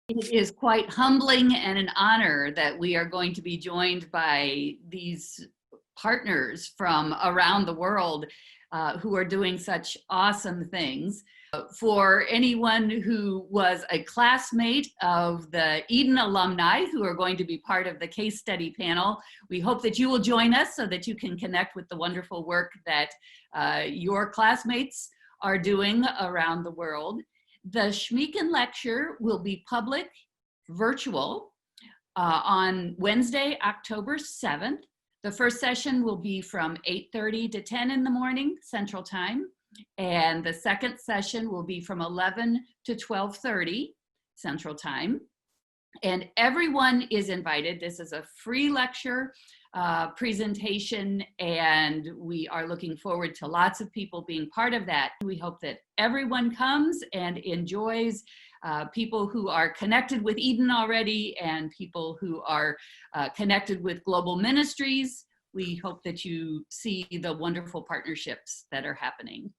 It is quite humbling and an honor that we are going to be joined by these partners from around the world who are doing such awesome things. For anyone who was a classmate of the Eden alumni who are going to be part of the case study panel, we hope that you will join us so that you can connect with the wonderful work that your classmates are doing around the world. The Schmiechen lecture will be public, virtual, on Wednesday, October 7th. The first session will be from 8:30 to 10 in the morning, Central Time. And the second session will be from 11 to 12:30 Central Time. And everyone is invited. This is a free lecture presentation, and we are looking forward to lots of people being part of that. We hope that everyone comes and enjoys, people who are connected with Eden already and people who are connected with global ministries. We hope that you see the wonderful partnerships that are happening.